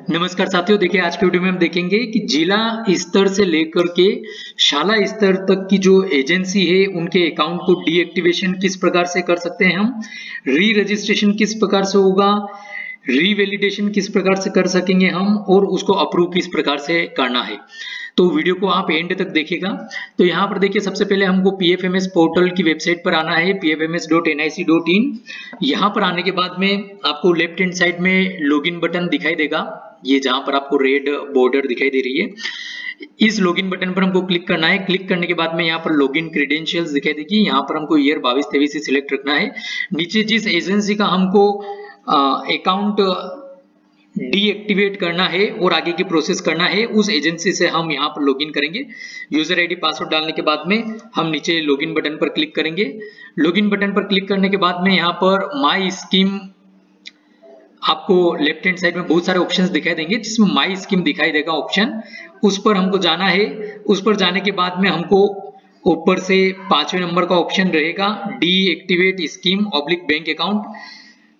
नमस्कार साथियों, देखिए आज के वीडियो में हम देखेंगे कि जिला स्तर से लेकर के शाला स्तर तक की जो एजेंसी है उनके अकाउंट को डीएक्टिवेशन किस प्रकार से कर सकते हैं हम, री रजिस्ट्रेशन किस प्रकार से होगा, रीवैलिडेशन किस प्रकार से कर सकेंगे हम और उसको अप्रूव किस प्रकार से करना है। तो वीडियो को आप एंड तक देखिएगा। तो यहाँ पर देखिए सबसे पहले हमको पीएफएमएस पोर्टल की वेबसाइट पर आना है pfms.nic.in। यहाँ पर आने के बाद में आपको लेफ्ट हैंड साइड में लॉगिन बटन दिखाई देगा, ये जहां पर आपको रेड बॉर्डर दिखाई दे रही है, इस लॉगिन बटन पर हमको क्लिक करना है। क्लिक करने के बाद में यहाँ पर लॉगिन क्रेडेंशियल्स दिखाई देगी, यहाँ पर हमको ईयर 22-23 से सिलेक्ट रखना है। नीचे जिस एजेंसी का हमको अकाउंट डीएक्टिवेट करना है और आगे की प्रोसेस करना है उस एजेंसी से हम यहाँ पर लॉगिन करेंगे। यूजर आईडी पासवर्ड डालने के बाद में हम नीचे लॉगिन बटन पर क्लिक करेंगे। लॉगिन बटन पर क्लिक करने के बाद में यहाँ पर माई स्कीम आपको लेफ्ट हैंड साइड में बहुत सारे ऑप्शंस दिखाई देंगे, जिसमें माई स्कीम दिखाई देगा ऑप्शन, उस पर हमको जाना है। उस पर जाने के बाद में हमको ऊपर से 5वें नंबर का ऑप्शन रहेगा deactivate scheme oblique bank account,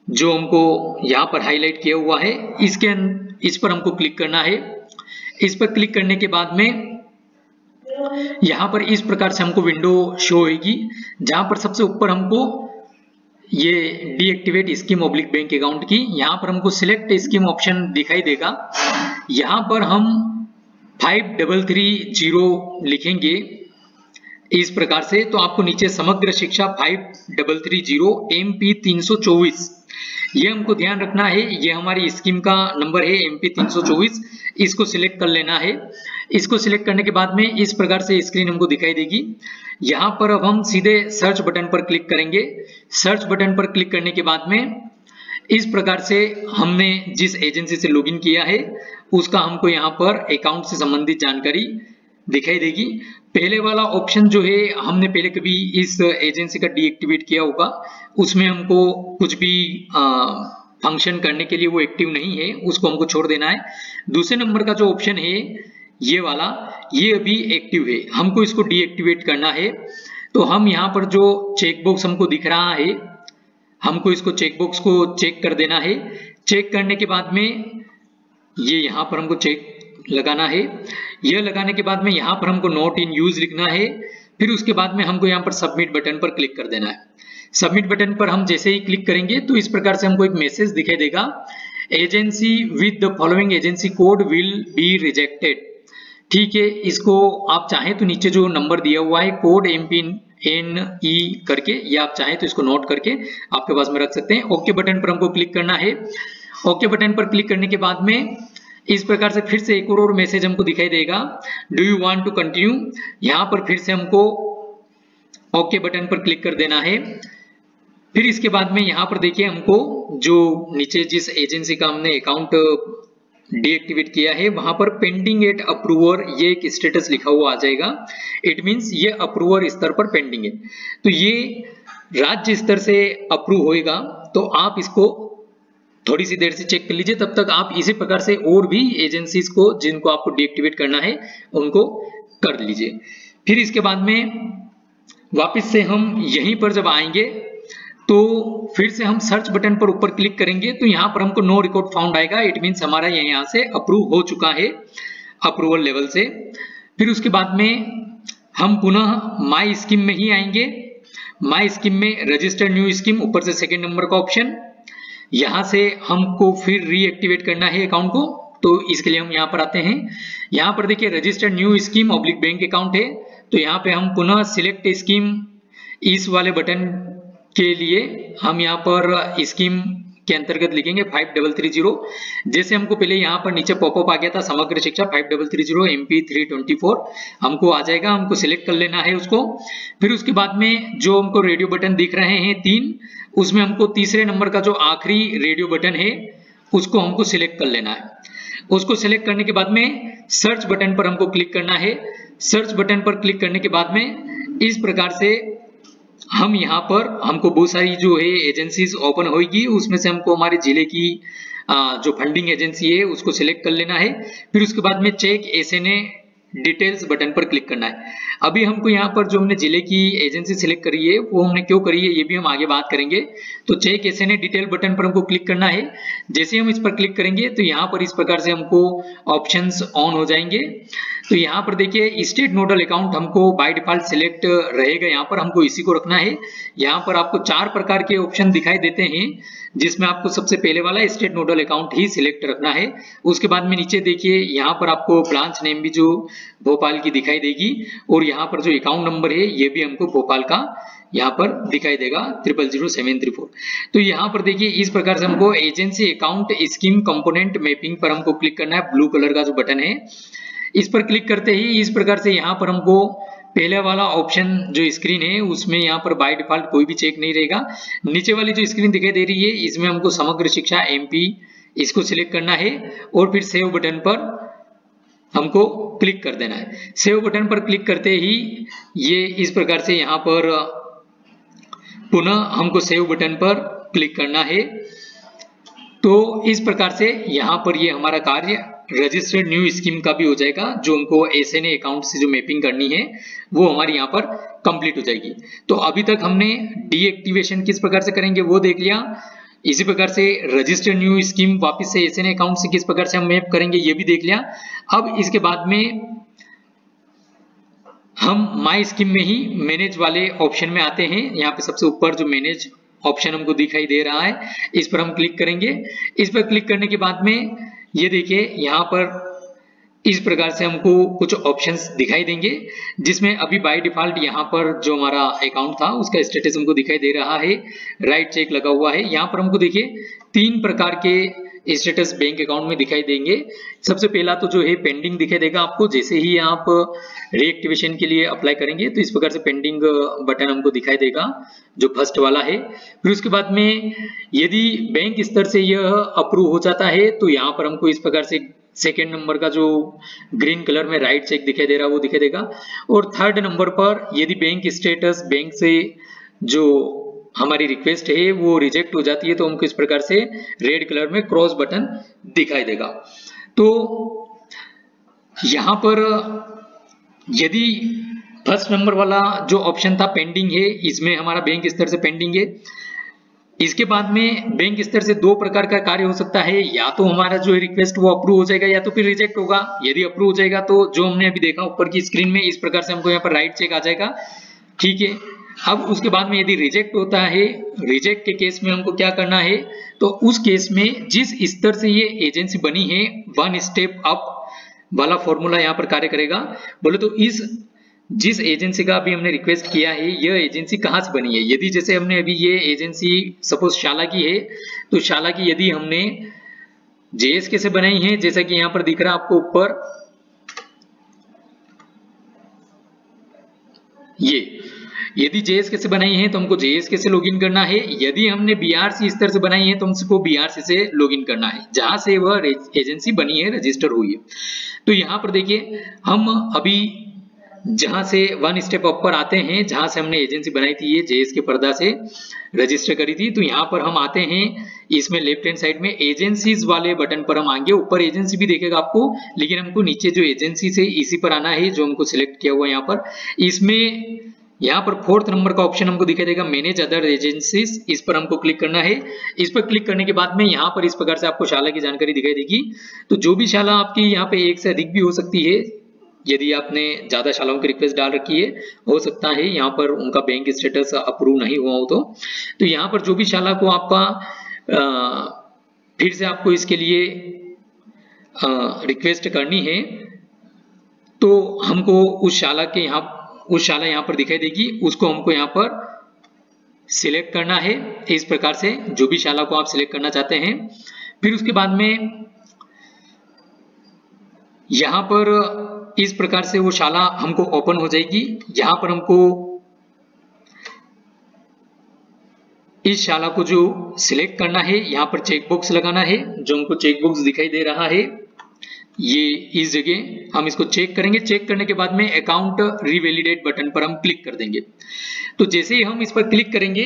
जो हमको यहाँ पर हाईलाइट किया हुआ है, इस पर हमको क्लिक करना है। इस पर क्लिक करने के बाद में यहाँ पर इस प्रकार से हमको विंडो शो होगी, जहां पर सबसे ऊपर हमको ये deactivate scheme oblique bank account की, यहाँ पर हमको सिलेक्ट स्कीम ऑप्शन दिखाई देगा। यहाँ पर हम 5330 लिखेंगे इस प्रकार से, तो आपको नीचे समग्र शिक्षा 5330 MP 324 ये हमको ध्यान रखना है, ये हमारी स्कीम का नंबर है MP 324, इसको सिलेक्ट कर लेना है। इसको सिलेक्ट करने के बाद में इस प्रकार से स्क्रीन हमको दिखाई देगी। यहाँ पर अब हम सीधे सर्च बटन पर क्लिक करेंगे। सर्च बटन पर क्लिक करने के बाद में इस प्रकार से हमने जिस एजेंसी से लॉगिन किया है उसका हमको यहाँ पर अकाउंट से संबंधित जानकारी दिखाई देगी। पहले वाला ऑप्शन जो है, हमने पहले कभी इस एजेंसी का डीएक्टिवेट किया होगा, उसमें हमको कुछ भी फंक्शन करने के लिए वो एक्टिव नहीं है, उसको हमको छोड़ देना है। दूसरे नंबर का जो ऑप्शन है ये वाला, ये अभी एक्टिव है, हमको इसको डीएक्टिवेट करना है। तो हम यहाँ पर जो चेकबॉक्स हमको दिख रहा है, हमको इसको चेकबॉक्स को चेक कर देना है। चेक करने के बाद में ये यहाँ पर हमको चेक लगाना है। यह लगाने के बाद में यहाँ पर हमको नॉट इन यूज लिखना है। फिर उसके बाद में हमको यहाँ पर सबमिट बटन पर क्लिक कर देना है। सबमिट बटन पर हम जैसे ही क्लिक करेंगे तो इस प्रकार से हमको एक मैसेज दिखाई देगा, agency with the following agency code will be rejected. ठीक है, इसको आप चाहें तो नीचे जो नंबर दिया हुआ है कोड MPNE करके, या आप चाहें तो इसको नोट करके आपके पास में रख सकते हैं। ओके बटन पर हमको क्लिक करना है। ओके बटन पर क्लिक करने के बाद में इस प्रकार से फिर से एक और मैसेज हमको दिखाई देगा, do you want to continue. यहाँ पर फिर से हमको ओके बटन पर क्लिक कर देना है। फिर इसके बाद में यहाँ पर देखिए हमको जो नीचे जिस एजेंसी का हमने अकाउंट डीएक्टिवेट किया है वहां पर पेंडिंग एट अप्रूवर ये एक स्टेटस लिखा हुआ आ जाएगा। इट मींस ये अप्रूवर स्तर पर पेंडिंग है, तो ये राज्य स्तर से अप्रूव होएगा। तो आप इसको थोड़ी सी देर से चेक कर लीजिए, तब तक आप इसी प्रकार से और भी एजेंसीज को जिनको आपको डीएक्टिवेट करना है उनको कर लीजिए। फिर इसके बाद में वापस से हम यहीं पर जब आएंगे तो फिर से हम सर्च बटन पर ऊपर क्लिक करेंगे, तो यहाँ पर हमको नो रिकॉर्ड फाउंड आएगा। इट मीन्स हमारा यहाँ से अप्रूव हो चुका है अप्रूवल लेवल से। फिर उसके बाद में हम पुनः माई स्कीम में ही आएंगे। माई स्कीम में रजिस्टर्ड न्यू स्कीम, ऊपर से सेकेंड नंबर का ऑप्शन, यहाँ से हमको फिर रीएक्टिवेट करना है अकाउंट को, तो इसके लिए हम यहाँ पर आते हैं। यहाँ पर देखिए registered new scheme oblique bank account है, तो यहाँ पे हम पुनः सिलेक्ट स्कीम इस वाले बटन के लिए हम यहाँ पर स्कीम के अंतर्गत लिखेंगे 5330। जैसे हमको पहले यहाँ पर नीचे पॉपअप आ गया था समग्र शिक्षा 5330 MP 324, हमको आ जाएगा, हमको सिलेक्ट कर लेना है उसको। फिर उसके बाद में जो हमको रेडियो बटन दिख रहे हैं 3, उसमें हमको तीसरे नंबर का जो आखिरी रेडियो बटन है उसको हमको सिलेक्ट कर लेना है। उसको सिलेक्ट करने के बाद में सर्च बटन पर हमको क्लिक करना है। सर्च बटन पर क्लिक करने के बाद में इस प्रकार से हम यहाँ पर हमको बहुत सारी जो है एजेंसीज ओपन होगी, उसमें से हमको हमारे जिले की जो फंडिंग एजेंसी है उसको सिलेक्ट कर लेना है। फिर उसके बाद में चेक SNA डिटेल्स बटन पर क्लिक करना है। अभी हमको यहाँ पर जो हमने जिले की एजेंसी सिलेक्ट करी है वो हमने क्यों करी है ये भी हम आगे बात करेंगे। तो चेक एसएनए डिटेल बटन पर हमको क्लिक करना है। जैसे हम इस पर क्लिक करेंगे तो यहाँ पर इस प्रकार से हमको ऑप्शंस ऑन हो जाएंगे। तो यहाँ पर देखिए स्टेट नोडल अकाउंट हमको बाय डिफॉल्ट सिलेक्ट रहेगा, यहाँ पर हमको इसी को रखना है। यहाँ पर आपको 4 प्रकार के ऑप्शन दिखाई देते हैं जिसमें आपको सबसे पहले वाला स्टेट नोडल अकाउंट ही सिलेक्ट रखना है। उसके बाद में नीचे देखिए यहाँ पर आपको ब्रांच नेम भी जो भोपाल की दिखाई देगी और यहाँ पर जो अकाउंट नंबर है ये भी हमको भोपाल का यहाँ पर दिखाई देगा 000734। तो यहाँ पर देखिए इस प्रकार से हमको agency account scheme component mapping पर हमको क्लिक करना है। ब्लू कलर का जो बटन है इस पर क्लिक करते ही इस प्रकार से यहाँ पर हमको पहले वाला ऑप्शन जो स्क्रीन है उसमें यहाँ पर बाय डिफॉल्ट कोई भी चेक नहीं रहेगा। नीचे वाली जो स्क्रीन दिखाई दे रही है इसमें हमको समग्र शिक्षा एमपी इसको सिलेक्ट करना है और फिर सेव बटन पर हमको क्लिक कर देना है। सेव बटन पर क्लिक करते ही ये इस प्रकार से यहाँ पर पुनः हमको सेव बटन पर क्लिक करना है। तो इस प्रकार से यहाँ पर ये हमारा कार्य रजिस्टर्ड न्यू स्कीम का भी हो जाएगा। जो हमको एसएनए अकाउंट से जो मैपिंग करनी है वो हमारी यहाँ पर कंप्लीट हो जाएगी। तो अभी तक हमने डीएक्टिवेशन किस प्रकार से करेंगे वो देख लिया। इसी प्रकार से रजिस्टर्ड न्यू स्कीम वापस से एसएनए अकाउंट से किस प्रकार से हम मैप करेंगे ये भी देख लिया। अब इसके बाद में हम माई स्कीम में ही मैनेज वाले ऑप्शन में आते हैं। यहाँ पे सबसे ऊपर जो मैनेज ऑप्शन हमको दिखाई दे रहा है इस पर हम क्लिक करेंगे। इस पर क्लिक करने के बाद में ये देखिए यहाँ पर इस प्रकार से हमको कुछ ऑप्शंस दिखाई देंगे जिसमें अभी बाय डिफॉल्ट यहाँ पर जो हमारा अकाउंट था उसका स्टेटस हमको दिखाई दे रहा है, राइट चेक लगा हुआ है। यहाँ पर हमको देखिए 3 प्रकार के स्टेटस बैंक अकाउंट में दिखाई देंगे। सबसे पहला तो जो है पेंडिंग दिखाई देगा आपको जैसे ही आप रीएक्टिवेशन के लिए अप्लाई करेंगे तो इस प्रकार से पेंडिंग बटन हमको दिखाई देगा जो फर्स्ट वाला है। फिर उसके बाद में यदि बैंक स्तर से यह अप्रूव हो जाता है तो यहाँ पर हमको इस प्रकार से सेकेंड नंबर का जो ग्रीन कलर में राइट चेक दिखाई दे रहा है वो दिखाई देगा। और थर्ड नंबर पर यदि बैंक स्टेटस बैंक से जो हमारी रिक्वेस्ट है वो रिजेक्ट हो जाती है तो हमको इस प्रकार से रेड कलर में क्रॉस बटन दिखाई देगा। तो यहाँ पर यदि फर्स्ट नंबर वाला जो ऑप्शन था पेंडिंग है इसमें हमारा बैंक स्तर से पेंडिंग है। इसके बाद में बैंक स्तर से 2 प्रकार का कार्य हो सकता है, या तो हमारा जो रिक्वेस्ट वो अप्रूव हो जाएगा या तो फिर रिजेक्ट होगा। यदि अप्रूव हो जाएगा तो जो हमने अभी देखा ऊपर की स्क्रीन में इस प्रकार से हमको यहाँ पर राइट चेक आ जाएगा, ठीक है। अब उसके बाद में यदि रिजेक्ट होता है, रिजेक्ट के केस में हमको क्या करना है तो उस केस में जिस स्तर से ये एजेंसी बनी है 1 स्टेप अप वाला फॉर्मूला यहाँ पर कार्य करेगा। बोले तो जिस एजेंसी का अभी हमने रिक्वेस्ट किया है यह एजेंसी कहाँ से बनी है। यदि जैसे हमने अभी ये एजेंसी सपोज शाला की है तो शाला की यदि हमने जेएसके से बनाई है जैसा कि यहाँ पर दिख रहा है आपको ऊपर, ये यदि जेएसके से बनाई है तो हमको जेएसके से लॉगिन करना है। यदि हमने बीआरसी स्तर से बनाई है तो हमको बीआरसी से लॉगिन करना है जहां से वह एजेंसी बनी है, रजिस्टर हुई है। तो यहाँ पर देखिए हम अभी जहां से 1 स्टेप अप पर आते हैं, जहां से हमने एजेंसी बनाई थी ये जेएसके पर्दा से रजिस्टर करी थी, तो यहाँ पर हम आते हैं इसमें लेफ्ट हैंड साइड में एजेंसीज वाले बटन पर हम आएंगे। ऊपर एजेंसी भी देखेगा आपको, लेकिन हमको नीचे जो एजेंसी से इसी पर आना है जो हमको सिलेक्ट किया हुआ है यहाँ पर। इसमें यहाँ पर 4th नंबर का ऑप्शन हमको दिखाई देगा मैनेज अदर एजेंसीज, इस पर हमको क्लिक करना है। इस पर क्लिक करने के बाद में यहाँ पर इस प्रकार से आपको शाला की जानकारी दिखाई देगी। तो जो भी शाला आपकी यहाँ पे 1 से अधिक भी हो सकती है, यदि आपने ज्यादा शालाओं की रिक्वेस्ट डाल रखी है हो सकता है यहाँ पर उनका बैंक स्टेटस अप्रूव नहीं हुआ हो। तो यहाँ पर जो भी शाला को आपका फिर से आपको इसके लिए रिक्वेस्ट करनी है तो हमको उस शाला यहाँ पर दिखाई देगी, उसको हमको यहाँ पर सिलेक्ट करना है इस प्रकार से, जो भी शाला को आप सिलेक्ट करना चाहते हैं। फिर उसके बाद में यहाँ पर इस प्रकार से वो शाला हमको ओपन हो जाएगी। यहाँ पर हमको इस शाला को जो सिलेक्ट करना है यहाँ पर चेकबॉक्स लगाना है, जो हमको चेकबॉक्स दिखाई दे रहा है ये इस जगह हम इसको चेक करेंगे। चेक करने के बाद में अकाउंट रिवैलिडेट बटन पर हम क्लिक कर देंगे। तो जैसे ही हम इस पर क्लिक करेंगे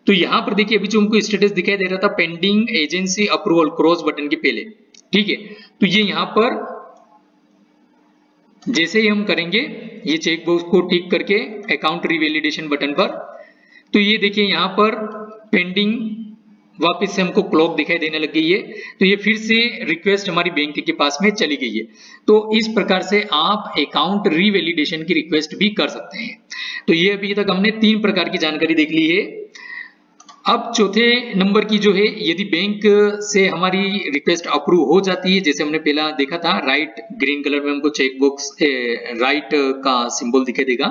तो यहाँ पर देखिए अभी जो हमको स्टेटस दिखाई दे रहा था pending agency approval cross button के पहले, ठीक है। तो ये यहाँ पर जैसे ही हम करेंगे ये चेकबॉक्स को टिक करके अकाउंट रिवैलिडेशन बटन पर, तो ये देखिए यहाँ पर पेंडिंग वापस से हमको क्लॉक दिखाई देने लग गई है, तो ये फिर से रिक्वेस्ट हमारी बैंक के पास में चली गई है। तो इस प्रकार से आप अकाउंट रिवैलिडेशन की रिक्वेस्ट भी कर सकते हैं। तो ये अभी तक हमने 3 प्रकार की जानकारी देख ली है। अब चौथे नंबर की जो है, यदि बैंक से हमारी रिक्वेस्ट अप्रूव हो जाती है, जैसे हमने पहला देखा था राइट ग्रीन कलर में हमको चेकबॉक्स राइट का सिंबल दिखाई देगा,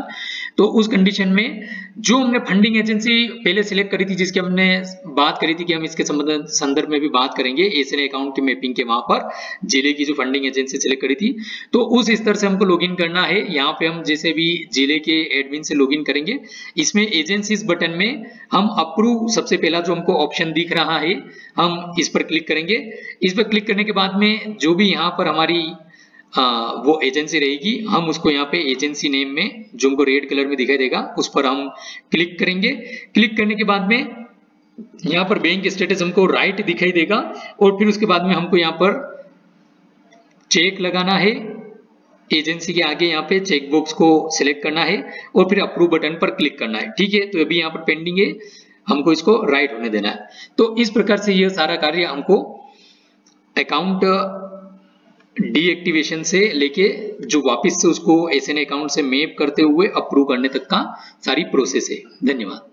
तो उस कंडीशन में जो हमने फंडिंग एजेंसी पहले सिलेक्ट करी थी, जिसकी हमने बात करी थी कि हम इसके संदर्भ में भी बात करेंगे, एसएनए अकाउंट के मैपिंग के वहां पर जिले की जो फंडिंग एजेंसी सिलेक्ट करी थी, तो उस स्तर से हमको लॉगिन करना है। यहाँ पे हम जैसे भी जिले के एडमिन से लॉगिन करेंगे, इसमें एजेंसीज बटन में हम अप्रूव, सबसे पहला जो हमको ऑप्शन दिख रहा है हम इस पर क्लिक करेंगे। इस पर क्लिक करने के बाद में जो भी यहाँ पर हमारी वो एजेंसी रहेगी, हम उसको यहाँ पे एजेंसी नेम में जो हमको रेड कलर में दिखाई देगा उस पर हम क्लिक करेंगे। क्लिक करने के बाद में यहाँ पर बैंक स्टेटस हमको राइट दिखाई देगा, और फिर उसके बाद में हमको यहाँ पर चेक लगाना है, एजेंसी के आगे यहाँ पे चेकबॉक्स को सिलेक्ट करना है और फिर अप्रूव बटन पर क्लिक करना है। ठीक है, तो अभी यहाँ पर पेंडिंग है, हमको इसको राइट होने देना है। तो इस प्रकार से यह सारा कार्य हमको अकाउंट डीएक्टिवेशन से लेके जो वापस से उसको एसएनए अकाउंट से मैप करते हुए अप्रूव करने तक का सारी प्रोसेस है। धन्यवाद।